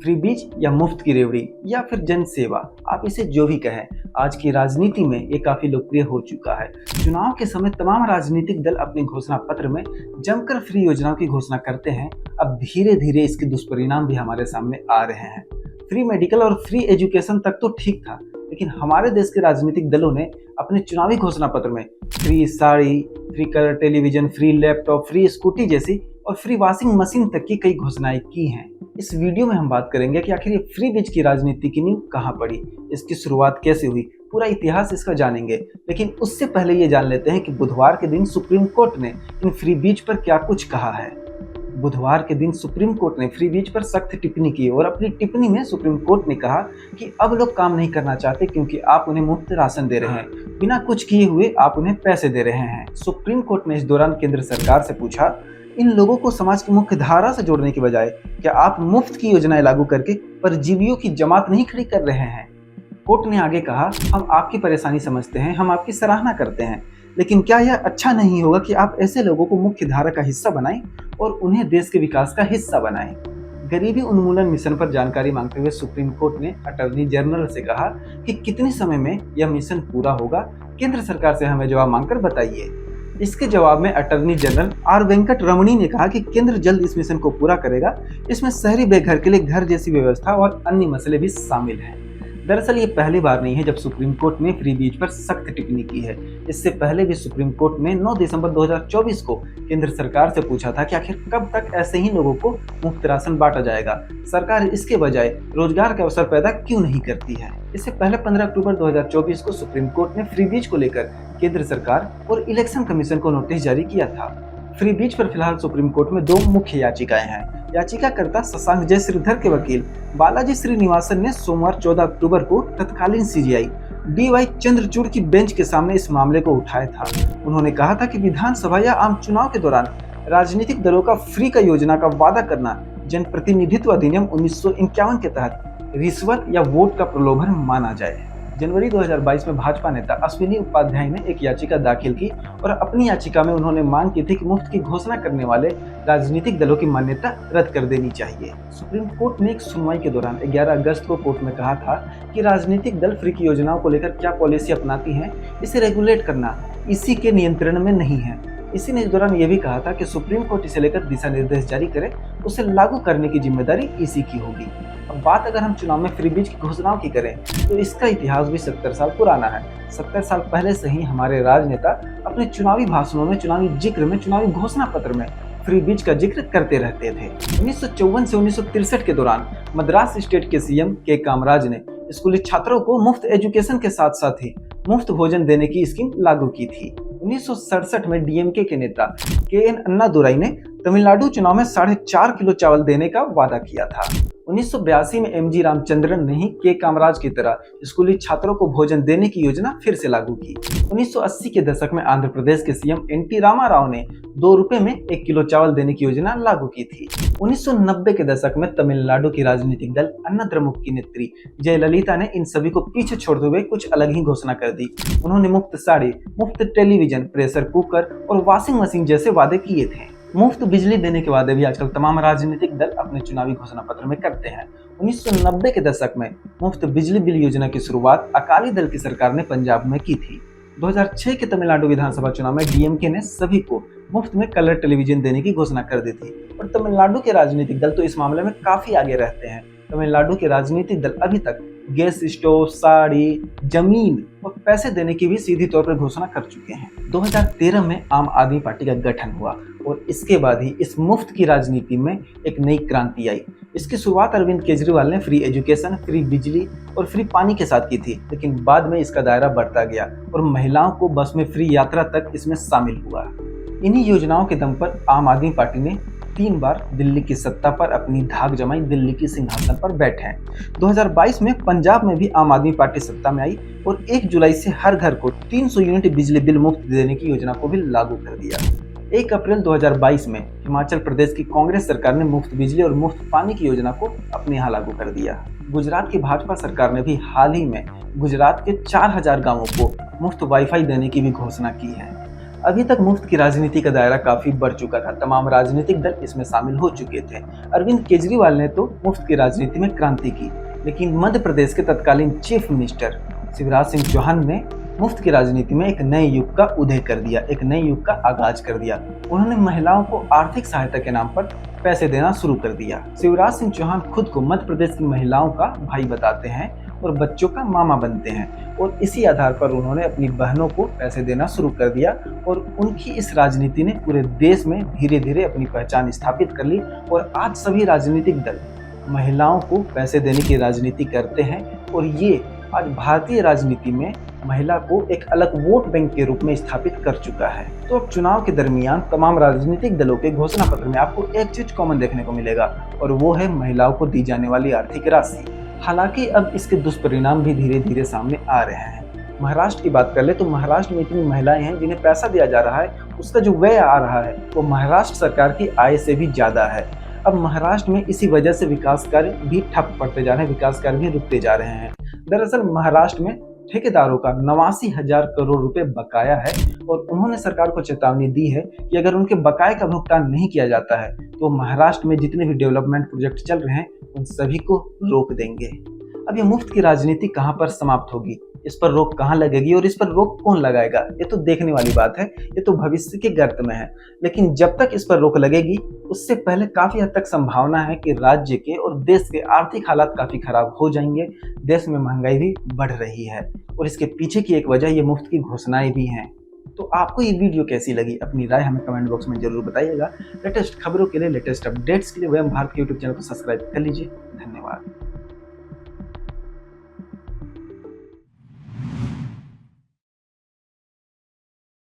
Free बीज या मुफ्त की रेवड़ी या फिर जन सेवा, आप इसे जो भी कहें, आज की राजनीति में ये काफी लोकप्रिय हो चुका है। चुनाव के समय तमाम राजनीतिक दल अपने घोषणा पत्र में जमकर फ्री योजनाओं की घोषणा करते हैं। अब धीरे धीरे इसके दुष्परिणाम भी हमारे सामने आ रहे हैं। फ्री मेडिकल और फ्री एजुकेशन तक तो ठीक था, लेकिन हमारे देश के राजनीतिक दलों ने अपने चुनावी घोषणा पत्र में free sari, free colour television, free laptop, free scooty जैसी और फ्री वॉशिंग मशीन तक की कई घोषणाएं की हैं। इस वीडियो में हम बात करेंगे कि आखिर ये फ्री बीज की राजनीति की नींव कहां पड़ी, इसकी शुरुआत कैसे हुई, पूरा इतिहास इसका जानेंगे। लेकिन उससे पहले ये जान लेते हैं कि बुधवार के दिन सुप्रीम कोर्ट ने इन फ्री बीज पर क्या कुछ कहा है। बुधवार के दिन सुप्रीम कोर्ट ने फ्री बीज पर सख्त टिप्पणी की और अपनी टिप्पणी में सुप्रीम कोर्ट ने कहा कि अब लोग काम नहीं करना चाहते क्योंकि आप उन्हें मुफ्त राशन दे रहे हैं, बिना कुछ किए हुए आप उन्हें पैसे दे रहे हैं। सुप्रीम कोर्ट ने इस दौरान केंद्र सरकार से पूछा, इन लोगों को समाज की मुख्य धारा से जोड़ने के बजाय क्या आप मुफ्त की योजनाएं लागू करके परजीवियों की जमात नहीं खड़ी कर रहे हैं। कोर्ट ने आगे कहा, हम आपकी परेशानी समझते हैं, हम आपकी सराहना करते हैं, लेकिन क्या यह अच्छा नहीं होगा कि आप ऐसे लोगों को मुख्य धारा का हिस्सा बनाएं और उन्हें देश के विकास का हिस्सा बनाएं। गरीबी उन्मूलन मिशन पर जानकारी मांगते हुए सुप्रीम कोर्ट ने अटॉर्नी जनरल से कहा कि कितने समय में यह मिशन पूरा होगा, केंद्र सरकार से हमें जवाब मांगकर बताइए। इसके जवाब में अटॉर्नी जनरल आर वेंकट रमणी ने कहा कि केंद्र जल्द इस मिशन को पूरा करेगा। इसमें शहरी बेघर के लिए घर जैसी व्यवस्था और अन्य मसले भी शामिल हैं। दरअसल ये पहली बार नहीं है जब सुप्रीम कोर्ट ने फ्री बीज पर सख्त टिप्पणी की है। इससे पहले भी सुप्रीम कोर्ट ने 9 दिसंबर 2024 को केंद्र सरकार से पूछा था कि आखिर कब तक ऐसे ही लोगों को मुफ्त राशन बांटा जाएगा, सरकार इसके बजाय रोजगार के अवसर पैदा क्यों नहीं करती है। इससे पहले 15 अक्टूबर 2024 को सुप्रीम कोर्ट ने फ्री बीज को लेकर केंद्र सरकार और इलेक्शन कमीशन को नोटिस जारी किया था। फ्री बीज पर फिलहाल सुप्रीम कोर्ट में 2 मुख्य याचिकाएं हैं। याचिकाकर्ता शशांक जय श्रीधर के वकील बालाजी श्रीनिवासन ने सोमवार 14 अक्टूबर को तत्कालीन सीजीआई DY चंद्रचूड़ की बेंच के सामने इस मामले को उठाया था। उन्होंने कहा था कि विधानसभा या आम चुनाव के दौरान राजनीतिक दलों का फ्री का योजना का वादा करना जनप्रतिनिधित्व अधिनियम 1951 के तहत रिश्वत या वोट का प्रलोभन माना जाए। जनवरी 2022 में भाजपा नेता अश्विनी उपाध्याय ने एक याचिका दाखिल की और अपनी याचिका में उन्होंने मांग की थी कि मुफ्त की घोषणा करने वाले राजनीतिक दलों की मान्यता रद्द कर देनी चाहिए। सुप्रीम कोर्ट ने एक सुनवाई के दौरान 11 अगस्त को कोर्ट में कहा था कि राजनीतिक दल फ्री की योजनाओं को लेकर क्या पॉलिसी अपनाती हैं, इसे रेगुलेट करना इसी के नियंत्रण में नहीं है। इसी ने इस दौरान यह भी कहा था कि सुप्रीम कोर्ट इसे लेकर दिशा निर्देश जारी करे, उसे लागू करने की जिम्मेदारी इसी की होगी। अब बात अगर हम चुनाव में फ्री बीज की घोषणाओं की करें तो इसका इतिहास भी 70 साल पुराना है। 70 साल पहले से ही हमारे राजनेता अपने चुनावी भाषणों में, चुनावी जिक्र में, चुनावी घोषणा पत्र में फ्री बीज का जिक्र करते रहते थे। 1954 से 1963 के दौरान मद्रास स्टेट के सीएम के कामराज ने स्कूली छात्रों को मुफ्त एजुकेशन के साथ साथ ही मुफ्त भोजन देने की स्कीम लागू की थी। 1967 में डीएमके के नेता KN अन्नादुराई ने तमिलनाडु चुनाव में 4.5 किलो चावल देने का वादा किया था। 1982 में MG रामचंद्रन ने ही के कामराज की तरह स्कूली छात्रों को भोजन देने की योजना फिर से लागू की। 1980 के दशक में आंध्र प्रदेश के सीएम NT रामाराव ने 2 रुपए में 1 किलो चावल देने की योजना लागू की थी। 1990 के दशक में तमिलनाडु की राजनीतिक दल अन्नाद्रमुक की नेत्री जयललिता ने इन सभी को पीछे छोड़ते हुए कुछ अलग ही घोषणा कर दी। उन्होंने मुफ्त साड़ी, मुफ्त टेलीविजन, प्रेशर कुकर और वॉशिंग मशीन जैसे वादे किए थे। मुफ्त बिजली देने के वादे भी आजकल तमाम राजनीतिक दल अपने चुनावी घोषणा पत्र में करते हैं। 1990 के दशक में मुफ्त बिजली बिल योजना की शुरुआत अकाली दल की सरकार ने पंजाब में की थी। 2006 के तमिलनाडु विधानसभा चुनाव में डीएमके ने सभी को मुफ्त में कलर टेलीविजन देने की घोषणा कर दी थी। और तमिलनाडु के राजनीतिक दल तो इस मामले में काफी आगे रहते हैं। तमिलनाडु के राजनीतिक दल अभी तक गैस स्टोव, साड़ी, जमीन और पैसे देने की भी सीधी तौर पर घोषणा कर चुके हैं। 2013 में आम आदमी पार्टी का गठन हुआ और इसके बाद ही इस मुफ्त की राजनीति में एक नई क्रांति आई। इसकी शुरुआत अरविंद केजरीवाल ने फ्री एजुकेशन, फ्री बिजली और फ्री पानी के साथ की थी, लेकिन बाद में इसका दायरा बढ़ता गया और महिलाओं को बस में फ्री यात्रा तक इसमें शामिल हुआ। इन्हीं योजनाओं के दम पर आम आदमी पार्टी ने 3 बार दिल्ली की सत्ता पर अपनी धाक जमाई, दिल्ली की सिंहासन पर बैठे हैं। 2022 में पंजाब में भी आम आदमी पार्टी सत्ता में आई और 1 जुलाई से हर घर को 300 यूनिट बिजली बिल मुफ्त देने की योजना को भी लागू कर दिया। 1 अप्रैल 2022 में हिमाचल प्रदेश की कांग्रेस सरकार ने मुफ्त बिजली और मुफ्त पानी की योजना को अपने यहाँ लागू कर दिया। गुजरात की भाजपा सरकार ने भी हाल ही में गुजरात के 4000 गांवों को मुफ्त वाईफाई देने की भी घोषणा की है। अभी तक मुफ्त की राजनीति का दायरा काफी बढ़ चुका था, तमाम राजनीतिक दल इसमें शामिल हो चुके थे। अरविंद केजरीवाल ने तो मुफ्त की राजनीति में क्रांति की, लेकिन मध्य प्रदेश के तत्कालीन चीफ मिनिस्टर शिवराज सिंह चौहान ने मुफ्त की राजनीति में एक नए युग का उदय कर दिया, एक नए युग का आगाज कर दिया। उन्होंने महिलाओं को आर्थिक सहायता के नाम पर पैसे देना शुरू कर दिया। शिवराज सिंह चौहान खुद को मध्य प्रदेश की महिलाओं का भाई बताते हैं और बच्चों का मामा बनते हैं, और इसी आधार पर उन्होंने अपनी बहनों को पैसे देना शुरू कर दिया। और उनकी इस राजनीति ने पूरे देश में धीरे धीरे अपनी पहचान स्थापित कर ली, और आज सभी राजनीतिक दल महिलाओं को पैसे देने की राजनीति करते हैं, और ये आज भारतीय राजनीति में महिला को एक अलग वोट बैंक के रूप में स्थापित कर चुका है। तो अब चुनाव के दरमियान तमाम राजनीतिक दलों के घोषणा पत्र में आपको एक चीज कॉमन देखने को मिलेगा, और वो है महिलाओं को दी जाने वाली आर्थिक राशि। हालांकि अब इसके दुष्परिणाम भी धीरे धीरे सामने आ रहे हैं। महाराष्ट्र की बात कर ले तो महाराष्ट्र में इतनी महिलाएं हैं जिन्हें पैसा दिया जा रहा है, उसका जो व्यय आ रहा है वो महाराष्ट्र सरकार की आय से भी ज्यादा है। अब महाराष्ट्र में इसी वजह से विकास कार्य भी ठप पड़ते जा रहे हैं, विकास कार्य भी रुकते जा रहे हैं। दरअसल महाराष्ट्र में ठेकेदारों का 89,000 करोड़ रुपए बकाया है, और उन्होंने सरकार को चेतावनी दी है कि अगर उनके बकाये का भुगतान नहीं किया जाता है तो महाराष्ट्र में जितने भी डेवलपमेंट प्रोजेक्ट चल रहे हैं उन सभी को रोक देंगे। अब ये मुफ्त की राजनीति कहाँ पर समाप्त होगी, इस पर रोक कहाँ लगेगी और इस पर रोक कौन लगाएगा, ये तो देखने वाली बात है, ये तो भविष्य के गर्त में है। लेकिन जब तक इस पर रोक लगेगी उससे पहले काफी हद तक संभावना है कि राज्य के और देश के आर्थिक हालात काफी खराब हो जाएंगे। देश में महंगाई भी बढ़ रही है, और इसके पीछे की एक वजह ये मुफ्त की घोषणाएं भी हैं। तो आपको ये वीडियो कैसी लगी, अपनी राय हमें कमेंट बॉक्स में जरूर बताइएगा। लेटेस्ट खबरों के लिए, लेटेस्ट अपडेट्स के लिए वयम भारत के यूट्यूब चैनल को सब्सक्राइब कर लीजिए। धन्यवाद।